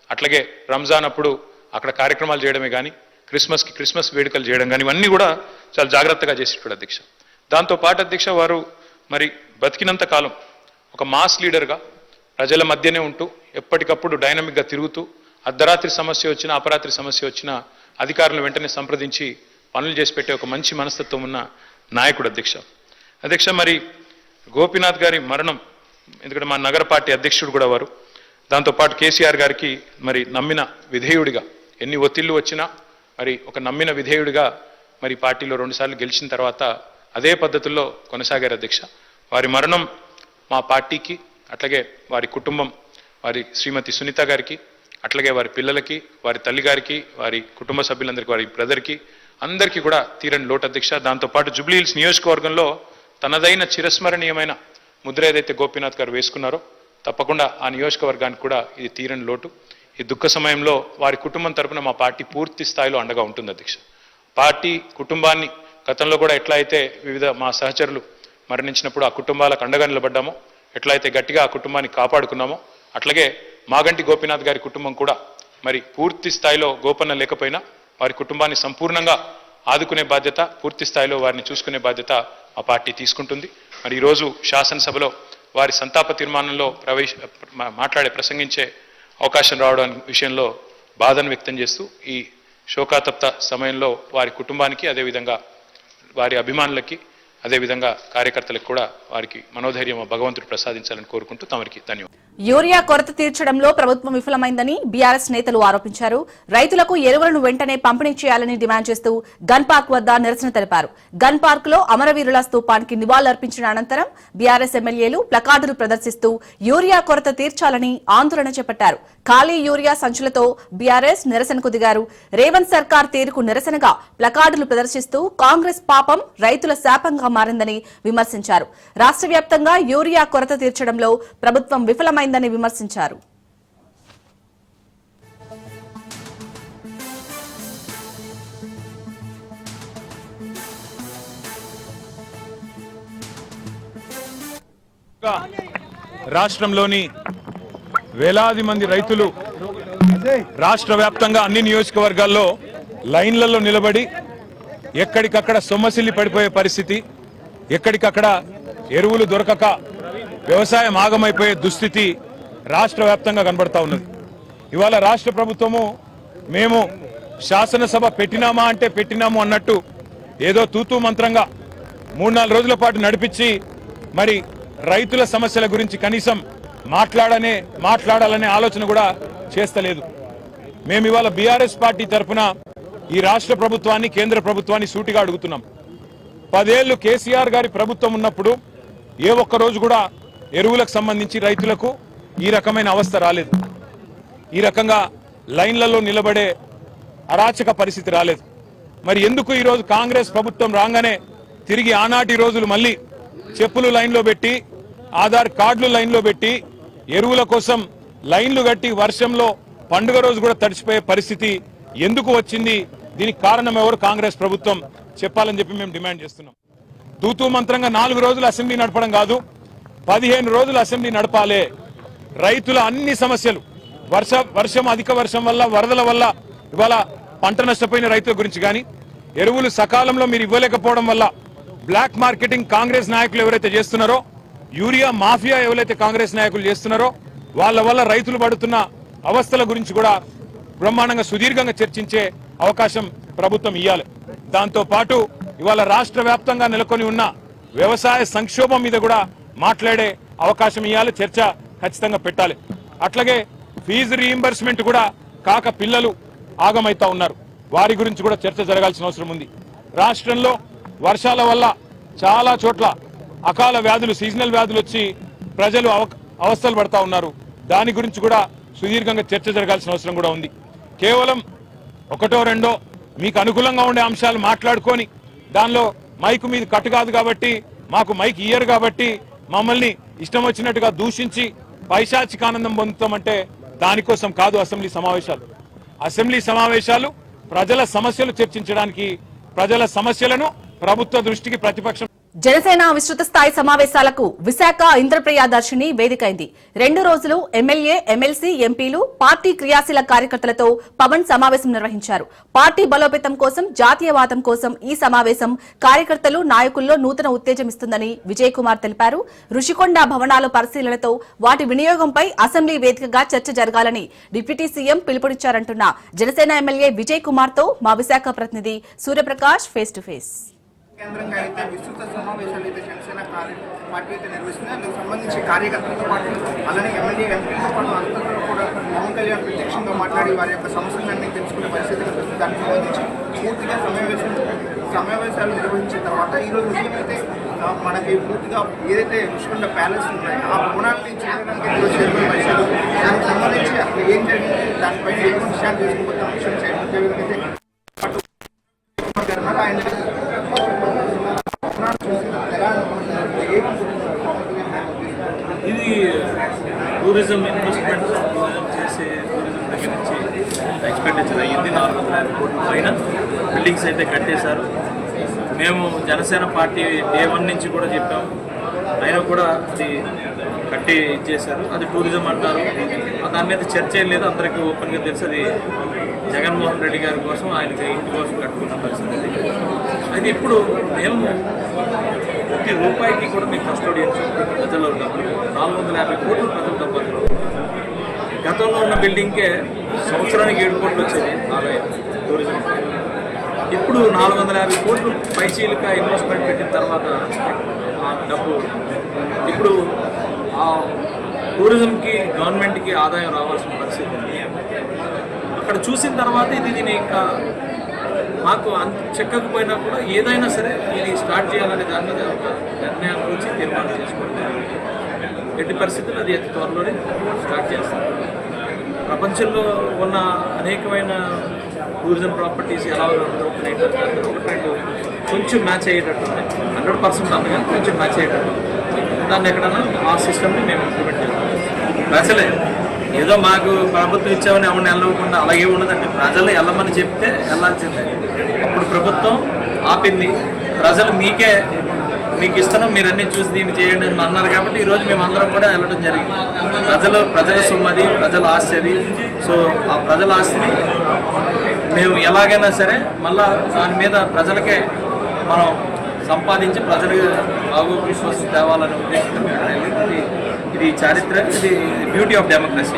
అట్లాగే రంజాన్ అప్పుడు అక్కడ కార్యక్రమాలు చేయడమే కానీ, క్రిస్మస్ వేడుకలు చేయడం కానీ ఇవన్నీ కూడా చాలా జాగ్రత్తగా చేసేటాడు అధ్యక్ష. దాంతోపాటు అధ్యక్ష వారు మరి బతికినంత కాలం ఒక మాస్ లీడర్గా ప్రజల మధ్యనే ఉంటూ ఎప్పటికప్పుడు డైనమిక్గా తిరుగుతూ అర్ధరాత్రి సమస్య వచ్చినా అపరాత్రి సమస్య వచ్చినా అధికారులను వెంటనే సంప్రదించి పనులు చేసి పెట్టే ఒక మంచి మనస్తత్వం ఉన్న నాయకుడు అధ్యక్ష. మరి గోపీనాథ్ గారి మరణం, ఎందుకంటే మా నగర పార్టీ అధ్యక్షుడు కూడా వారు, దాంతోపాటు కేసీఆర్ గారికి మరి నమ్మిన విధేయుడిగా ఎన్ని ఒత్తిళ్లు వచ్చినా మరి ఒక నమ్మిన విధేయుడిగా మరి పార్టీలో 2 సార్లు గెలిచిన తర్వాత అదే పద్ధతుల్లో కొనసాగారు అధ్యక్ష. వారి మరణం మా పార్టీకి, అట్లాగే వారి కుటుంబం, వారి శ్రీమతి సునీత గారికి, అట్లాగే వారి పిల్లలకి, వారి తల్లిగారికి, వారి కుటుంబ సభ్యులందరికీ, వారి బ్రదర్కి అందరికీ కూడా తీరని లోటు అధ్యక్ష. దాంతోపాటు జూబ్లీ హిల్స్ నియోజకవర్గంలో తనదైన చిరస్మరణీయమైన ముద్ర ఏదైతే గోపీనాథ్ గారు వేసుకున్నారో తప్పకుండా ఆ నియోజకవర్గానికి కూడా ఇది తీరని లోటు. ఈ దుఃఖ సమయంలో వారి కుటుంబం తరపున మా పార్టీ పూర్తి స్థాయిలో అండగా ఉంటుంది అధ్యక్ష. పార్టీ కుటుంబాన్ని గతంలో కూడా ఎట్లా అయితే వివిధ మా సహచరులు మరణించినప్పుడు ఆ కుటుంబాలకు అండగా నిలబడ్డామో, ఎట్లయితే గట్టిగా ఆ కుటుంబాన్ని కాపాడుకున్నామో, అట్లాగే మాగంటి గోపీనాథ్ గారి కుటుంబం కూడా మరి పూర్తి స్థాయిలో గోపన్న లేకపోయినా వారి కుటుంబాన్ని సంపూర్ణంగా ఆదుకునే బాధ్యత, పూర్తి స్థాయిలో వారిని చూసుకునే బాధ్యత మా పార్టీ తీసుకుంటుంది. మరి ఈరోజు శాసనసభలో వారి సంతాప తీర్మానంలో ప్రసంగించే అవకాశం రావడం విషయంలో బాధను వ్యక్తం చేస్తూ ఈ శోకాతప్త సమయంలో వారి కుటుంబానికి, అదేవిధంగా వారి అభిమానులకి, అదేవిధంగా కార్యకర్తలకు కూడా వారికి మనోధైర్యం భగవంతుడు ప్రసాదించాలని కోరుకుంటూ తమరికి ధన్యవాదాలు. యూరియా కొరత తీర్చడంలో ప్రభుత్వం విఫలమైందని బీఆర్ఎస్ నేతలు ఆరోపించారు. రైతులకు ఎరువులను వెంటనే పంపిణీ చేయాలని డిమాండ్ చేస్తూ గన్ పార్క్ వద్ద నిరసన తెలిపారు. గన్ పార్క్ లో అమరవీరుల స్తూపానికి నివాళులర్పించిన అనంతరం బీఆర్ఎస్ ఎమ్మెల్యేలు ప్లకార్డులు ప్రదర్శిస్తూ యూరియా కొరత తీర్చాలని ఆందోళన చేపట్టారు. ఖాళీ యూరియా సంచులతో బీఆర్ఎస్ నిరసనకు దిగారు. రేవంత్ సర్కార్ తీరుకు నిరసనగా ప్లకార్డులు ప్రదర్శిస్తూ కాంగ్రెస్ పాపం రైతుల శాపంగా మారిందని విమర్శించారు. రాష్ట్ర వ్యాప్తంగా యూరియా కొరత తీర్చడంలో ప్రభుత్వం విఫలమైందని విమర్శించారు. రాష్ట్రంలోని వేలాది మంది రైతులు రాష్ట్ర వ్యాప్తంగా అన్ని నియోజకవర్గాల్లో లైన్లలో నిలబడి ఎక్కడికక్కడ సొమ్మసిల్లి పడిపోయే పరిస్థితి, ఎక్కడికక్కడ ఎరువులు దొరకక వ్యవసాయం ఆగమైపోయే దుస్థితి రాష్ట్ర వ్యాప్తంగా కనబడతా ఉన్నది. ఇవాళ రాష్ట్ర ప్రభుత్వము మేము శాసనసభ పెట్టినామా అంటే పెట్టినాము అన్నట్టు ఏదో తూతూ మంత్రంగా 3-4 రోజుల పాటు నడిపించి మరి రైతుల సమస్యల గురించి కనీసం మాట్లాడాలనే ఆలోచన కూడా చేస్తలేదు. మేము ఇవాళ బీఆర్ఎస్ పార్టీ తరఫున ఈ రాష్ట్ర ప్రభుత్వాన్ని, కేంద్ర ప్రభుత్వాన్ని సూటిగా అడుగుతున్నాం. 10 ఏళ్లు కేసీఆర్ గారి ప్రభుత్వం ఉన్నప్పుడు ఏ ఒక్క రోజు కూడా ఎరువులకు సంబంధించి రైతులకు ఈ రకమైన అవస్థ రాలేదు. ఈ రకంగా లైన్లలో నిలబడే అరాచక పరిస్థితి రాలేదు. మరి ఎందుకు ఈరోజు కాంగ్రెస్ ప్రభుత్వం రాగానే తిరిగి ఆనాటి రోజులు మళ్ళీ చెప్పులు లైన్లో పెట్టి, ఆధార్ కార్డులు లైన్లో పెట్టి, ఎరువుల కోసం లైన్లు కట్టి వర్షంలో పండుగ రోజు కూడా తడిచిపోయే పరిస్థితి ఎందుకు వచ్చింది? దీనికి కారణం ఎవరు? కాంగ్రెస్ ప్రభుత్వం చెప్పాలని చెప్పి మేము డిమాండ్ చేస్తున్నాం. తూతూ మంత్రంగా 4 రోజులు అసెంబ్లీ నడపడం కాదు, 15 రోజులు అసెంబ్లీ నడపాలే. రైతుల అన్ని సమస్యలు, వర్షం అధిక వర్షం వల్ల, వరదల వల్ల ఇవాళ పంట నష్టపోయిన రైతుల గురించి కానీ, ఎరువులు సకాలంలో మీరు ఇవ్వలేకపోవడం వల్ల బ్లాక్ మార్కెటింగ్ కాంగ్రెస్ నాయకులు ఎవరైతే చేస్తున్నారో, యూరియా మాఫియా ఎవరైతే కాంగ్రెస్ నాయకులు చేస్తున్నారో వాళ్ళ వల్ల రైతులు పడుతున్న అవస్థల గురించి కూడా బ్రహ్మాండంగా సుదీర్ఘంగా చర్చించే అవకాశం ప్రభుత్వం ఇవ్వాలి. దాంతో పాటు ఇవాళ రాష్ట్ర వ్యాప్తంగా నెలకొని ఉన్న వ్యవసాయ సంక్షోభం మీద కూడా మాట్లాడే అవకాశం ఇవ్వాలి, చర్చ ఖచ్చితంగా పెట్టాలి. అట్లాగే ఫీజు రీయింబర్స్మెంట్ కూడా కాక పిల్లలు ఆగమైతా ఉన్నారు, వారి గురించి కూడా చర్చ జరగాల్సిన అవసరం ఉంది. రాష్ట్రంలో వర్షాల వల్ల చాలా చోట్ల అకాల వ్యాధులు, సీజనల్ వ్యాధులు వచ్చి ప్రజలు అవస్థలు పడతా ఉన్నారు. దాని గురించి కూడా సుదీర్ఘంగా చర్చ జరగాల్సిన అవసరం కూడా ఉంది. కేవలం 1-2 మీకు అనుకూలంగా ఉండే అంశాలు మాట్లాడుకొని దానిలో మైకు మీద కట్టు కాదు కాబట్టి, మాకు మైక్ ఇయ్యరు కాబట్టి మమ్మల్ని ఇష్టం వచ్చినట్టుగా దూషించి పైశాచికానందం పొందుతామంటే దానికోసం కాదు అసెంబ్లీ సమావేశాలు. అసెంబ్లీ సమావేశాలు ప్రజల సమస్యలు చర్చించడానికి, ప్రజల సమస్యలను ప్రభుత్వ దృష్టికి ప్రతిపక్షం. జనసేన విస్తృత స్థాయి సమావేశాలకు విశాఖ ఇంద్రప్రయాదర్శిని వేదికైంది. 2 రోజులు ఎమ్మెల్యే, ఎమ్మెల్సీ, ఎంపీలు, పార్టీ క్రియాశీల కార్యకర్తలతో పవన్ సమావేశం నిర్వహించారు. పార్టీ బలోపేతం కోసం, జాతీయవాదం కోసం ఈ సమావేశం కార్యకర్తలు, నాయకుల్లో నూతన ఉత్తేజం ఇస్తుందని విజయ్ కుమార్ తెలిపారు. రుషికొండ భవనాల పరిశీలనతో వాటి వినియోగంపై అసెంబ్లీ వేదికగా చర్చ జరగాలని డిప్యూటీ సీఎం పిలుపునిచ్చారంటున్న జనసేన ఎమ్మెల్యే విజయ్ కుమార్ తో మా విశాఖ ప్రతినిధి సూర్యప్రకాష్ ఫేస్ టు ఫేస్. కేంద్రంగా అయితే విస్తృత సమావేశాలు అయితే జనసేన పార్టీ అయితే నిర్వహిస్తుంది. అందుకు సంబంధించి కార్యకర్తలతో పాటు అలానే ఎమ్మెల్యే, ఎంపీలతో పాటు అందరూ కూడా పవన్ కళ్యాణ్ ప్రత్యక్షంగా మాట్లాడి వారి యొక్క సమస్యలన్నీ తెలుసుకునే పరిస్థితి కనిపిస్తుంది. దానికి సంబంధించి పూర్తిగా సమావేశాలు నిర్వహించిన తర్వాత ఈరోజు ఉదయం అయితే మనకి పూర్తిగా ఏదైతే రుషికొండ ప్యాలెస్ ఉన్నాయో ఆ భవనాలని చేయడానికి ఈరోజు చేరుకునే పరిస్థితి. దానికి సంబంధించి అక్కడ ఏం జరిగింది, దానిపై ఎటువంటి విషయాలు చేసుకుపోతున్న విషయం చేయడానికి ఆయన ఇది టూరిజం ఇన్వెస్ట్మెంట్ చేసే టూరిజం దగ్గర నుంచి ఎక్స్పెండిచర్ అయ్యింది. 450 కోట్ల పైన బిల్డింగ్స్ అయితే కట్టేశారు. మేము జనసేన పార్టీ డే 1 నుంచి కూడా చెప్పాము, అయినా కూడా అది కట్టి ఇచ్చేశారు. అది టూరిజం అంటారు, దాని మీద చర్చ ఏం లేదు, అందరికీ ఓపెన్గా తెలుసు. అది జగన్మోహన్ రెడ్డి గారి కోసం, ఆయనకి ఇంటి కోసం కట్టుకున్న పరిస్థితి. అయితే ఇప్పుడు మేము ప్రతి రూపాయికి కూడా మేము కస్టోడియన్స్, ప్రజల్లో డబ్బులు 450 కోట్లు ప్రజల డబ్బులు. గతంలో ఉన్న బిల్డింగ్కే సంవత్సరానికి 7 కోట్లు వచ్చేది ఆదాయం టూరిజం. ఇప్పుడు 450 కోట్లు పైచీలుగా ఇన్వెస్ట్మెంట్ పెట్టిన తర్వాత ఆ డబ్బు ఇప్పుడు టూరిజంకి గవర్నమెంట్కి ఆదాయం రావాల్సిన పరిస్థితి ఉంది. అక్కడ చూసిన తర్వాత దీన్ని ఇంకా మాకు అంత చెక్కకపోయినా కూడా ఏదైనా సరే ఇది స్టార్ట్ చేయాలనే దాని మీద ఒక నిర్ణయానికి వచ్చి తీర్మానం చేసుకోవడం జరిగింది. ఎట్టి పరిస్థితుల్లో అది అతి త్వరలోనే స్టార్ట్ చేస్తాం. ప్రపంచంలో ఉన్న అనేకమైన టూరిజం ప్రాపర్టీస్ ఎలా దొరుకుతున్నాయి ఒకటి రెండు కొంచెం మ్యాచ్ అయ్యేటట్టు ఉన్నాయి. 100% అన్నగా కొంచెం మ్యాచ్ అయ్యేటట్టు దాన్ని ఎక్కడన్నా ఆ సిస్టమ్ని మేము ఇంప్లిమెంట్ చేస్తాం. ప్రజలే ఏదో మాకు ప్రభుత్వం ఇచ్చామని ఎవరిని వెళ్ళకుండా అలాగే ఉండదండి. ప్రజలు వెళ్ళమని చెప్తే వెళ్ళాల్సిందే. అప్పుడు ప్రభుత్వం ఆపింది, ప్రజలు మీకు ఇస్తున్నాం, మీరు అన్నీ చూసి దీన్ని చేయండి అని అన్నారు కాబట్టి ఈరోజు మేము అందరం కూడా వెళ్ళడం జరిగింది. ప్రజల సొమ్మది, ప్రజల ఆస్తి అది. సో ఆ ప్రజల ఆస్తిని మేము ఎలాగైనా సరే మళ్ళా దాని మీద ప్రజలకే మనం సంపాదించి ప్రజలకు బాగు విశ్వాసం తేవాలనే ఉద్దేశంతో ఇది చారిత్రక, ఇది బ్యూటీ ఆఫ్ డెమోక్రసీ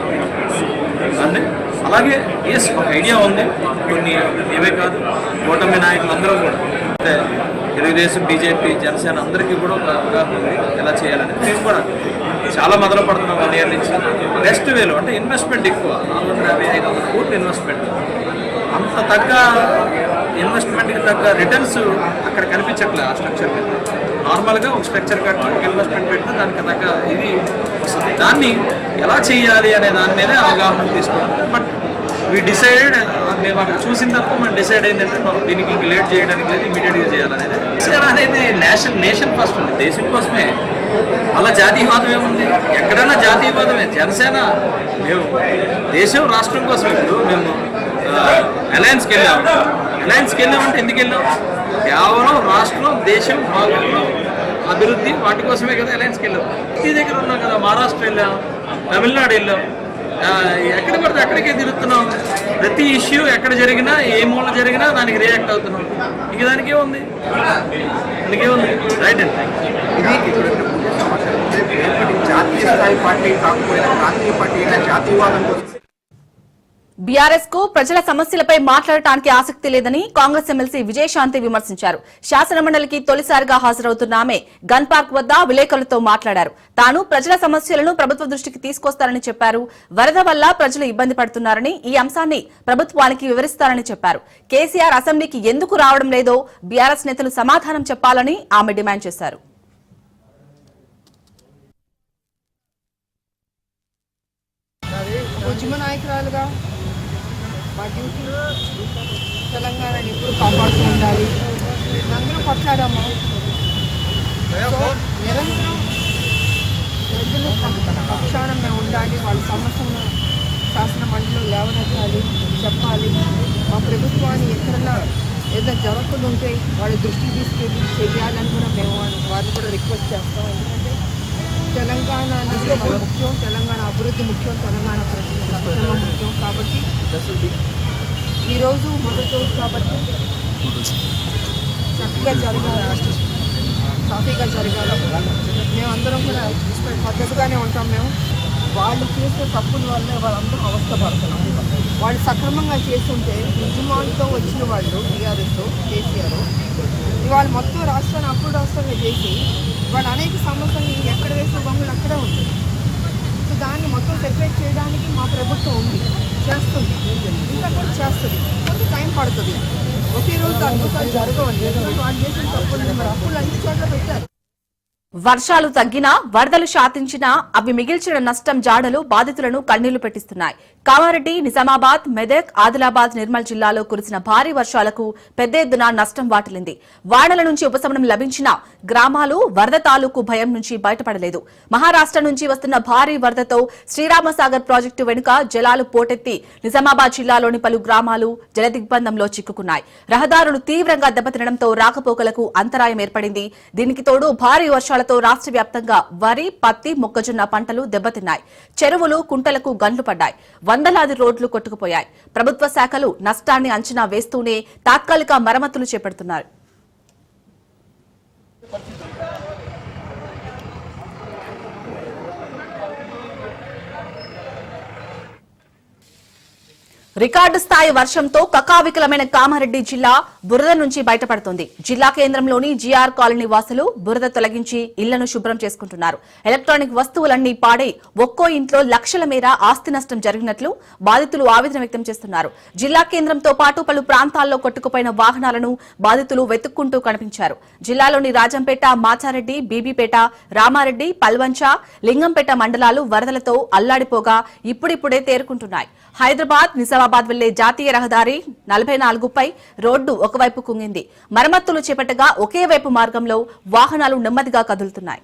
అండి. అలాగే ఒక ఐడియా ఉంది, కొన్ని ఏవే కాదు కూటమి నాయకులు అందరూ కూడా అంటే తెలుగుదేశం, బీజేపీ, జనసేన అందరికీ కూడా ఒక అవగాహన ఉంది ఎలా చేయాలని. మేము కూడా చాలా మొదలు పడుతున్నాం 1 year నుంచి. బెస్ట్ వేలో అంటే ఇన్వెస్ట్మెంట్ ఎక్కువ, 450-500 కోట్లు ఇన్వెస్ట్మెంట్. అంత తగ్గ ఇన్వెస్ట్మెంట్కి తగ్గ రిటర్న్స్ అక్కడ కనిపించట్లేదు. ఆ స్ట్రక్చర్ మీద నార్మల్గా ఒక స్ట్రక్చర్ కట్టి ఒక ఇన్వెస్ట్మెంట్ పెడితే దానికి తగ్గ ఇది వస్తుంది. దాన్ని ఎలా చేయాలి అనే దాని మీదే అవగాహన తీసుకోవాలి. బట్ వీ డిసైడెడ్, మేము అక్కడ చూసిన తర్వాత మనం డిసైడ్ అయిందంటే మనం దీనికి ఇంక లేట్ చేయడానికి లేదు, ఇమీడియట్గా చేయాలనేది. అనేది నేషన్ ఫస్ట్ ఉంది, దేశం కోసమే. అలా జాతీయవాదం ఏముంది? ఎక్కడైనా జాతీయవాదమే. జనసేన మేము దేశం రాష్ట్రం కోసం. ఇప్పుడు మేము అలయన్స్కి వెళ్ళామంటే ఎందుకు వెళ్ళాం? కేవలం రాష్ట్రం, దేశం, బాగుండు, అభివృద్ధి వాటి కోసమే కదా అలయన్స్కి వెళ్ళాం. ఇంటి దగ్గర ఉన్నాం కదా, మహారాష్ట్ర వెళ్ళాం, తమిళనాడు వెళ్ళాం, ఎక్కడ పడితే అక్కడికే తిరుగుతున్నాం. ప్రతి ఇష్యూ ఎక్కడ జరిగినా, ఏ మూల జరిగినా దానికి రియాక్ట్ అవుతున్నాం. ఇక దానికే ఉంది రైట్ అండ్ ఇది ఇప్పుడు జాతీయ స్థాయి పార్టీ కాకపోయినా ప్రాంతీయ పార్టీ అయినా జాతీయవాదం కోసం బీఆర్ఎస్ కు ప్రజల సమస్యలపై మాట్లాడటానికి ఆసక్తి లేదని కాంగ్రెస్ ఎమ్మెల్సీ విజయశాంతి విమర్శించారు. శాసనమండలికి తొలిసారిగా హాజరవుతున్న ఆమె గన్ పార్క్ వద్ద విలేకరులతో మాట్లాడారు. తాను ప్రజల సమస్యలను ప్రభుత్వ దృష్టికి తీసుకొస్తారని చెప్పారు. వరద వల్ల ప్రజలు ఇబ్బంది పడుతున్నారని, ఈ అంశాన్ని ప్రభుత్వానికి వివరిస్తారని చెప్పారు. కేసీఆర్ అసెంబ్లీకి ఎందుకు రావడం లేదో బీఆర్ఎస్ నేతలు సమాధానం చెప్పాలని ఆమె డిమాండ్ చేశారు. ఉద్యమ నాయకురాలుగా మా డ్యూటీ తెలంగాణని ఎప్పుడు కాపాడుతూ ఉండాలి. అందరూ కొట్లాడాము. నిరంతరం ప్రజలు పక్షాన మేము ఉండాలి. వాళ్ళ సమస్యను శాసన మండలిలో లేవనెత్తాలి, చెప్పాలి. మా ప్రభుత్వాన్ని ఎక్కడన్నా ఏదైనా జరగకుండా ఉంటే వాళ్ళ దృష్టికి తీసుకెళ్ళి చేయాలని కూడా మేము వారిని కూడా రిక్వెస్ట్ చేస్తాం. ఎందుకంటే తెలంగాణ అనేది ముఖ్యం, తెలంగాణ అభివృద్ధి ముఖ్యం, తెలంగాణ ప్రజల సంక్షేమం ముఖ్యం. కాబట్టి ఈరోజు మొదటి రోజు కాబట్టి చక్కగా జరగాలి, సాఫీగా జరగాలి. మేమందరం కూడా పద్ధతిగానే ఉంటాం. మేము వాళ్ళు చేసే తప్పుల వల్లే వాళ్ళందరూ అవస్థపడుతున్నాం. వాళ్ళు సక్రమంగా చేస్తుంటే ఉద్యమాలతో వచ్చిన వాళ్ళు టీఆర్ఎస్, కేసీఆర్ ఇవాళ మొత్తం రాష్ట్రాన్ని అప్పుడు రాష్ట్రంగా చేసి వాళ్ళు అనేక సమస్యలు ఎక్కడ వేసిన బొమ్మలు అక్కడే ఉంటుంది. సో దాన్ని మొత్తం సెపరేట్ చేయడానికి మా ప్రభుత్వం ఉంది, చేస్తుంది, ఇంకా కూడా చేస్తుంది. కొంచెం టైం పడుతుంది. ఒకే రోజు అద్భుతాలు జరగవండి. వాళ్ళు చేసిన తప్పులు మరి అప్పులు అన్ని చోట్ల పెట్టారు. వర్షాలు తగ్గినా, వరదలు శాతించినా అవి మిగిల్చిన నష్టం జాడలు బాధితులను కన్నీళ్లు పెట్టిస్తున్నాయి. కామారెడ్డి, నిజామాబాద్, మెదక్, ఆదిలాబాద్, నిర్మల్ జిల్లాలో కురిసిన భారీ వర్షాలకు పెద్ద ఎత్తున నష్టం వాటిల్లింది. వానల నుంచి ఉపశమనం లభించినా గ్రామాలు వరద తాలూకు భయం నుంచి బయటపడలేదు. మహారాష్ట్ర నుంచి వస్తున్న భారీ వరదతో శ్రీరామసాగర్ ప్రాజెక్టు వెనుక జలాలు పోటెత్తి నిజామాబాద్ జిల్లాలోని పలు గ్రామాలు జలదిగ్బంధంలో చిక్కుకున్నాయి. రహదారులు తీవ్రంగా దెబ్బతినడంతో రాకపోకలకు అంతరాయం ఏర్పడింది. దీనికి తోడు భారీ వర్షాలతో రాష్ట్ర వ్యాప్తంగా వరి, పత్తి, మొక్కజొన్న పంటలు దెబ్బతిన్నాయి. చెరువులు, కుంటలకు గండ్లు పడ్డాయి. వందలాది రోడ్లు కొట్టుకుపోయాయి. ప్రభుత్వ శాఖలు నష్టాన్ని అంచనా వేస్తూనే తాత్కాలిక మరమ్మతులు చేపడుతున్నారు. రికార్డు స్థాయి వర్షంతో కకావికలమైన కామారెడ్డి జిల్లా బురద నుంచి బయటపడుతోంది. జిల్లా కేంద్రంలోని జీఆర్ కాలనీ వాసులు బురద తొలగించి ఇళ్లను శుభ్రం చేసుకుంటున్నారు. ఎలక్ట్రానిక్ వస్తువులన్నీ పాడై ఒక్కో ఇంట్లో లక్షల మేర ఆస్తి నష్టం జరిగినట్లు బాధితులు ఆవేదన వ్యక్తం చేస్తున్నారు. జిల్లా కేంద్రంతో పాటు పలు ప్రాంతాల్లో కొట్టుకుపోయిన వాహనాలను బాధితులు వెతుక్కుంటూ కనిపించారు. జిల్లాలోని రాజంపేట, మాచారెడ్డి, బీబీపేట, రామారెడ్డి, పల్వంచ, లింగంపేట మండలాలు వరదలతో అల్లాడిపోగా ఇప్పుడిప్పుడే తేరుకుంటున్నాయి. హైదరాబాద్, నిజామాబాద్ వెళ్లే జాతీయ రహదారి 44పై రోడ్డు ఒకవైపు కుంగింది. మరమ్మతులు చేపట్టగా ఒకే వైపు మార్గంలో వాహనాలు నెమ్మదిగా కదులుతున్నాయి.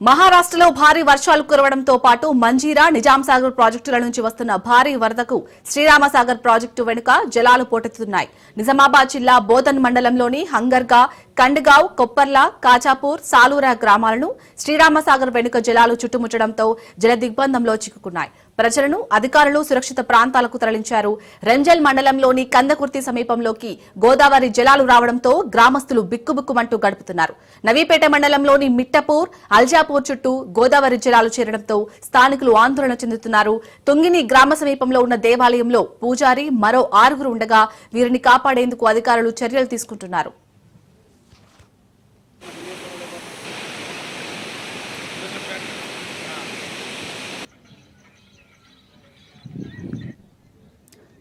మహారాష్ట్రలో భారీ వర్షాలు కురవడంతో పాటు మంజీరా, నిజాంసాగర్ ప్రాజెక్టుల నుంచి వస్తున్న భారీ వరదకు శ్రీరామసాగర్ ప్రాజెక్టు వెనుక జలాలు పోటెత్తుతున్నాయి. నిజామాబాద్ జిల్లా బోధన్ మండలంలోని హంగర్గా, కండగావ్, కొప్పర్ల, కాచాపూర్, సాలూరా గ్రామాలను శ్రీరామసాగర్ వెనుక జలాలు చుట్టుముట్టడంతో జల దిగ్బంధంలో చిక్కుకున్నాయి. ప్రజలను అధికారులు సురక్షిత ప్రాంతాలకు తరలించారు. రెంజల్ మండలంలోని కందకుర్తి సమీపంలోకి గోదావరి జలాలు రావడంతో గ్రామస్తులు బిక్కుబిక్కుమంటూ గడుపుతున్నారు. నవీపేట మండలంలోని మిట్టపూర్, అల్జాపూర్ చుట్టూ గోదావరి జలాలు చేరడంతో స్థానికులు ఆందోళన చెందుతున్నారు. తుంగిని గ్రామ సమీపంలో ఉన్న దేవాలయంలో పూజారి, మరో 6 ఉండగా వీరిని కాపాడేందుకు అధికారులు చర్యలు తీసుకుంటున్నారు.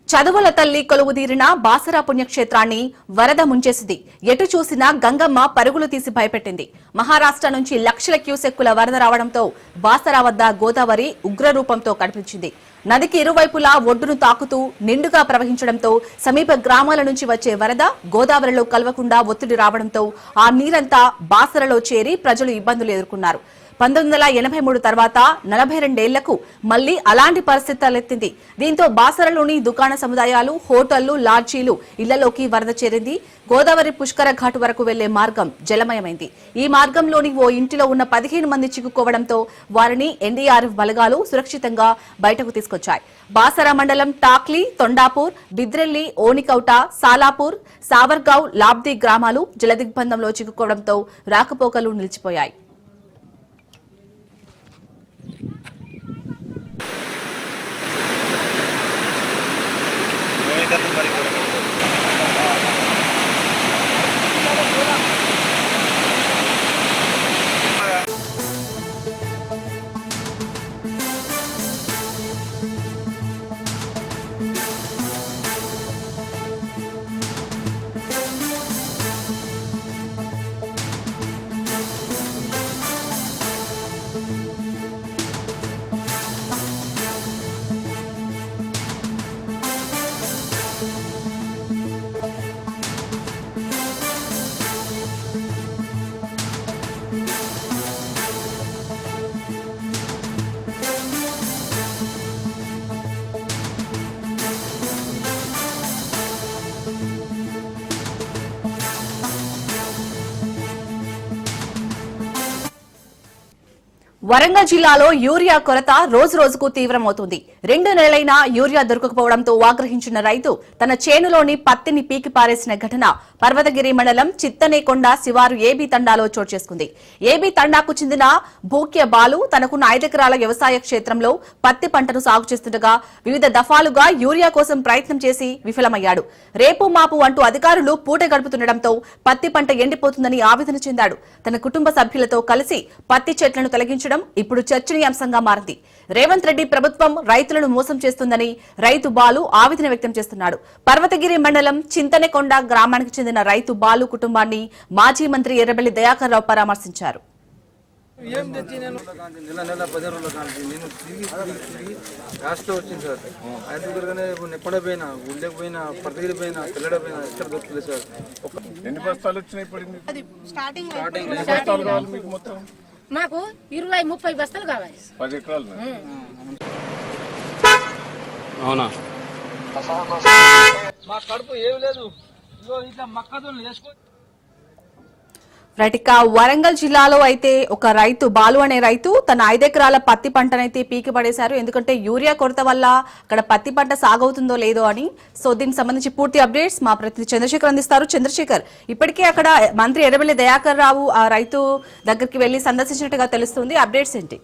చదువుల తల్లి కొలువుదీరిన బాసరా పుణ్యక్షేత్రాన్ని వరద ముంచేసింది. ఎటు చూసినా గంగమ్మ పరుగులు తీసి భయపెట్టింది. మహారాష్ట్ర నుంచి లక్షల క్యూసెక్కుల వరద రావడంతో బాసరా వద్ద గోదావరి ఉగ్రరూపంతో కనిపించింది. నదికి ఇరువైపులా ఒడ్డును తాకుతూ నిండుగా ప్రవహించడంతో సమీప గ్రామాల నుంచి వచ్చే వరద గోదావరిలో కలవకుండా ఒత్తిడి రావడంతో ఆ నీరంతా బాసరలో చేరి ప్రజలు ఇబ్బందులు ఎదుర్కొన్నారు. 1983 తర్వాత 42 ఏళ్లకు మళ్లీ అలాంటి పరిస్థితి తలెత్తింది. దీంతో బాసరలోని దుకాణ సముదాయాలు, హోటళ్లు, లాడ్జీలు ఇళ్లలోకి వరద చేరింది. గోదావరి పుష్కర ఘాటు వరకు వెళ్లే మార్గం జలమయమైంది. ఈ మార్గంలోని ఓ ఇంటిలో ఉన్న 15 మంది చిక్కుకోవడంతో వారిని ఎన్డీఆర్ఎఫ్ బలగాలు సురక్షితంగా బయటకు తీసుకొచ్చాయి. బాసరా మండలం టాక్లీ, తొండాపూర్, బిద్రెల్లి, ఓనికౌట, సాలాపూర్, సావర్గావ్, లాబ్దీ గ్రామాలు జలదిగ్బంధంలో చిక్కుకోవడంతో రాకపోకలు నిలిచిపోయాయి. వరంగల్ జిల్లాలో యూరియా కొరత రోజు రోజుకు తీవ్రమవుతుంది. 2 నెలలైనా యూరియా దొరకకపోవడంతో ఆగ్రహించిన రైతు తన చేనులోని పత్తిని పీకి పారేసిన ఘటన పర్వతగిరి మండలం చిత్తనేకొండ శివారు ఏబీ తండాలో చోటు చేసుకుంది. ఏబీ తండాకు చెందిన భూక్య బాలు తనకున్న 5 ఎకరాల వ్యవసాయ క్షేత్రంలో పత్తి పంటను సాగు చేస్తుండగా వివిధ దఫాలుగా యూరియా కోసం ప్రయత్నం చేసి విఫలమయ్యాడు. రేపు మాపు అంటూ అధికారులు పూట గడుపుతుండటంతో పత్తి పంట ఎండిపోతుందని ఆవేదన చెందాడు. తన కుటుంబ సభ్యులతో కలిసి పత్తి చెట్లను తొలగించడం ఇప్పుడు చర్చనీయాంశంగా మారింది. రేవంత్ రెడ్డి ప్రభుత్వం రైతులను మోసం చేస్తుందని రైతు బాలు ఆవేదన వ్యక్తం చేస్తున్నాడు. పర్వతగిరి మండలం చింతనెకొండ గ్రామానికి చెందిన రైతు బాలు కుటుంబాన్ని మాజీ మంత్రి ఎర్రబెల్లి దయాకర్ రావు పరామర్శించారు. నెల 10 రోజుల కానీ నేను తిరిగి లాస్ట్లో వచ్చింది సార్. ఆయన దగ్గరగానే నెప్పడపోయినా, ఉళ్ళకపోయినా, పర్తగిరిపోయినా, తెల్లడపోయినా ఎక్కడ దొరుకుతుంది సార్. ఎన్ని బస్తాలు వచ్చినాయి ఇప్పుడు? స్టార్టింగ్ కావాలి మీకు మొత్తం? మాకు 20-30 బస్తాలు కావాలి. 10 ఎకరాలు. అవునా? మా కడుపు ఏమి లేదు, ఇట్లా మక్కతో వేసుకో. రైట్, ఇక వరంగల్ జిల్లాలో అయితే ఒక రైతు బాలు అనే రైతు తన 5 ఎకరాల పత్తి పంటనైతే పీకి పడేశారు. ఎందుకంటే యూరియా కొరత వల్ల అక్కడ పత్తి పంట సాగవుతుందో లేదో అని. సో దీనికి సంబంధించి పూర్తి అప్డేట్స్ మా ప్రతినిధి చంద్రశేఖర్ అందిస్తారు. చంద్రశేఖర్, ఇప్పటికే అక్కడ మంత్రి ఎర్రబెల్లి దయాకర్ రావు ఆ రైతు దగ్గరికి వెళ్లి సందర్శించినట్టుగా తెలుస్తుంది. అప్డేట్స్ ఏంటి?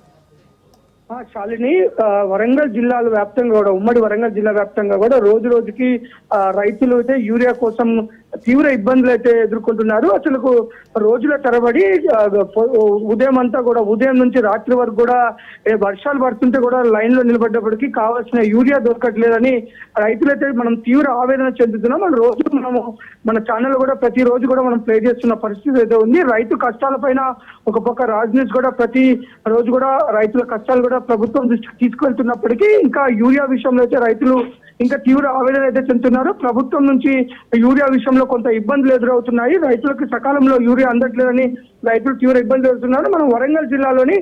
శాలిని, వరంగల్ జిల్లాల వ్యాప్తంగా కూడా, ఉమ్మడి వరంగల్ జిల్లా వ్యాప్తంగా కూడా రోజు రోజుకి రైతులు అయితే యూరియా కోసం తీవ్ర ఇబ్బందులు అయితే ఎదుర్కొంటున్నారు. అసలు రోజుల తరబడి ఉదయం అంతా కూడా, ఉదయం నుంచి రాత్రి వరకు కూడా వర్షాలు పడుతుంటే కూడా లైన్ లో నిలబడ్డప్పటికీ కావాల్సిన యూరియా దొరకట్లేదని రైతులైతే మనం తీవ్ర ఆవేదన చెందుతున్నాం. మనము మన ఛానల్ కూడా ప్రతి రోజు కూడా మనం ప్లే చేస్తున్న పరిస్థితి అయితే ఉంది. రైతు కష్టాల పైన ఒక పక్క రాజనీతి కూడా ప్రతి రోజు కూడా రైతుల కష్టాలు కూడా ప్రభుత్వం దృష్టికి తీసుకెళ్తున్నప్పటికీ ఇంకా యూరియా విషయంలో అయితే రైతులు ఇంకా తీవ్ర ఆవేదన అయితే చెందుతున్నారు. ప్రభుత్వం నుంచి యూరియా విషయంలో కొంత ఇబ్బందులు ఎదురవుతున్నాయి. రైతులకు సకాలంలో యూరియా అందట్లేదని రైతులు తీవ్ర ఇబ్బందులు ఎదుర్కొన్నారు. మనం వరంగల్ జిల్లాలోని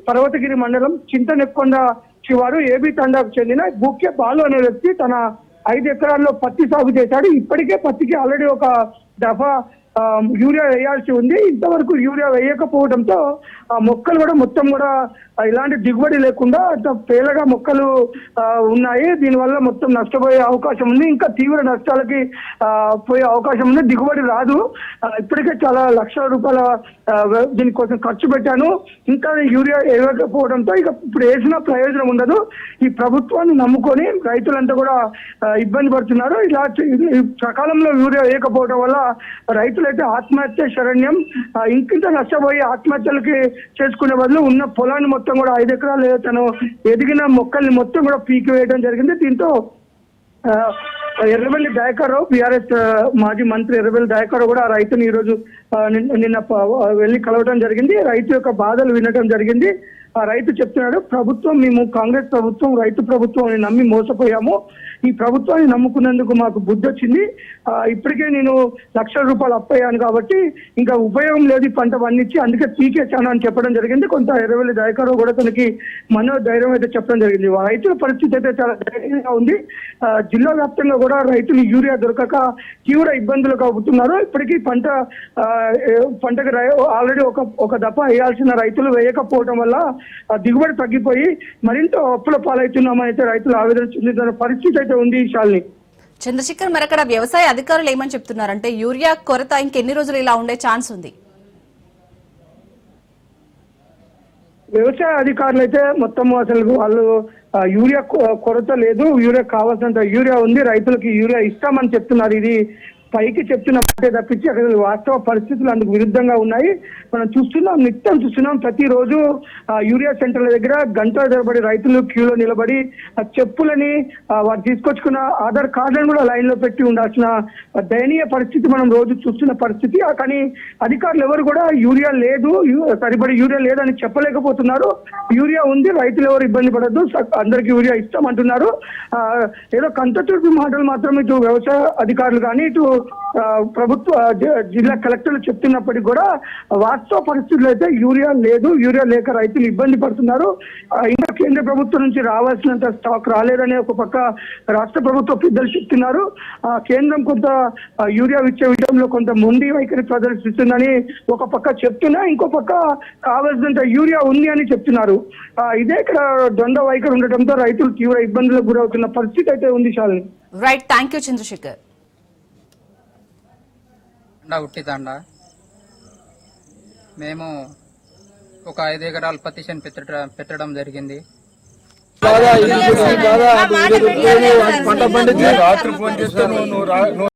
పర్వతగిరి మండలం చింతనెక్కొండ శివారు ఏబీ తండాకు చెందిన బుక్య బాలు అనే వ్యక్తి తన 5 ఎకరాల్లో పత్తి సాగు చేశాడు. ఇప్పటికే పత్తికి ఆల్రెడీ ఒక దఫా యూరియా వేయాల్సి ఉంది. ఇంతవరకు యూరియా వేయకపోవడంతో ఆ మొక్కలు కూడా మొత్తం కూడా ఇలాంటి దిగుబడి లేకుండా పేలగా మొక్కలు ఉన్నాయి. దీనివల్ల మొత్తం నష్టపోయే అవకాశం ఉంది. ఇంకా తీవ్ర నష్టాలకి పోయే అవకాశం ఉంది. దిగుబడి రాదు. ఇప్పటికే చాలా లక్షల రూపాయల దీనికోసం ఖర్చు పెట్టాను. ఇంకా యూరియా వేయకపోవడంతో ఇక ఇప్పుడు వేసిన ప్రయోజనం ఉండదు. ఈ ప్రభుత్వాన్ని నమ్ముకొని రైతులంతా కూడా ఇబ్బంది పడుతున్నారు. ఇలా సకాలంలో యూరియా వేయకపోవడం వల్ల రైతులైతే ఆత్మహత్య శరణ్యం. ఇంకింత నష్టపోయి ఆత్మహత్యలకి చేసుకునే బదులు ఉన్న పొలాన్ని మొత్తం కూడా 5 ఎకరాలు తను ఎదిగిన మొక్కల్ని మొత్తం కూడా పీకి వేయడం జరిగింది. దీంతో ఎర్రబెల్లి దయాకర్ రావు, బీఆర్ఎస్ మాజీ మంత్రి ఎర్రబెల్లి దయాకర్ రావు కూడా ఆ రైతుని ఈ రోజు నిన్న వెళ్లి కలవడం జరిగింది. రైతు యొక్క బాధలు వినడం జరిగింది. ఆ రైతు చెప్తున్నాడు, ప్రభుత్వం, మేము కాంగ్రెస్ ప్రభుత్వం రైతు ప్రభుత్వం అని నమ్మి మోసపోయాము. ఈ ప్రభుత్వాన్ని నమ్ముకున్నందుకు మాకు బుద్ధి వచ్చింది. ఇప్పటికే నేను లక్షల రూపాయలు అప్పయ్యాను కాబట్టి ఇంకా ఉపయోగం లేదు ఈ పంట పండించి, అందుకే పీకేశాను అని చెప్పడం జరిగింది. కొంత ఎర్రవెల్లి దయాకర్ కూడా తనకి మనోధైర్యం అయితే చెప్పడం జరిగింది. రైతుల పరిస్థితి అయితే చాలా ధైర్యంగా ఉంది. జిల్లా వ్యాప్తంగా కూడా రైతులు యూరియా దొరకక తీవ్ర ఇబ్బందులకు అవుతున్నారు. ఇప్పటికీ పంటకు ఆల్రెడీ ఒక దఫ వేయాల్సిన రైతులు వేయకపోవడం వల్ల దిగుబడి తగ్గిపోయి మరింత అప్పుల పాలవుతున్నామని అయితే రైతులు ఆవేదన చెందుతున్న పరిస్థితి అయితే ఉంది. శాలిని, చంద్రశేఖర్, మరి అక్కడ వ్యవసాయ అధికారులు ఏమని చెప్తున్నారంటే యూరియా కొరత ఇంకెన్ని రోజులు ఇలా ఉండే ఛాన్స్ ఉంది? వ్యవసాయ అధికారులు అయితే మొత్తం అసలు వాళ్ళు యూరియా కొరత లేదు, యూరియా కావాల్సినంత యూరియా ఉంది, రైతులకి యూరియా ఇస్తామని చెప్తున్నారు. ఇది పైకి చెప్తున్న మాటే తప్పించి అక్కడ వాస్తవ పరిస్థితులు అందుకు విరుద్ధంగా ఉన్నాయి. మనం చూస్తున్నాం, నిత్యం చూస్తున్నాం. ప్రతిరోజు యూరియా సెంటర్ల దగ్గర గంటల తరబడి రైతులు క్యూలో నిలబడి చెప్పులని వారు తీసుకొచ్చుకున్న ఆధార్ కార్డులను కూడా లైన్ లో పెట్టి ఉండాల్సిన దయనీయ పరిస్థితి మనం రోజు చూస్తున్న పరిస్థితి. కానీ అధికారులు ఎవరు కూడా యూరియా లేదు, సరిపడి యూరియా లేదని చెప్పలేకపోతున్నారు. యూరియా ఉంది, రైతులు ఎవరు ఇబ్బంది పడద్దు, అందరికి యూరియా ఇస్తామంటున్నారు. ఏదో కంటచూర్పు మాటలు మాత్రం ఇటు వ్యవసాయ అధికారులు కానీ ఇటు ప్రభుత్వ జిల్లా కలెక్టర్లు చెప్తున్నప్పటికీ కూడా వాస్తవ పరిస్థితులు అయితే యూరియా లేదు, యూరియా లేక రైతులు ఇబ్బంది పడుతున్నారు. ఇంకా కేంద్ర ప్రభుత్వం నుంచి రావాల్సినంత స్టాక్ రాలేదని ఒక పక్క రాష్ట్ర ప్రభుత్వ పెద్దలు చెప్తున్నారు. కేంద్రం కొంత యూరియా ఇచ్చే విషయంలో కొంత మొండి వైఖరి ప్రదర్శిస్తుందని ఒక పక్క చెప్తున్నా, ఇంకో పక్క కావాల్సినంత యూరియా ఉంది అని చెప్తున్నారు. ఇదే ఇక్కడ ద్వంద్వ వైఖరి ఉండటంతో రైతులు తీవ్ర ఇబ్బందులకు గురవుతున్న పరిస్థితి అయితే ఉంది. Shalini, right, thank you Chandrasekhar. ఉట్టిదండ మేము ఒక 5 ఎకరాల పత్తి చేను పెట్టడం జరిగింది. పంట పండించి రాత్రి ఫోన్ చేస్తే నువ్వు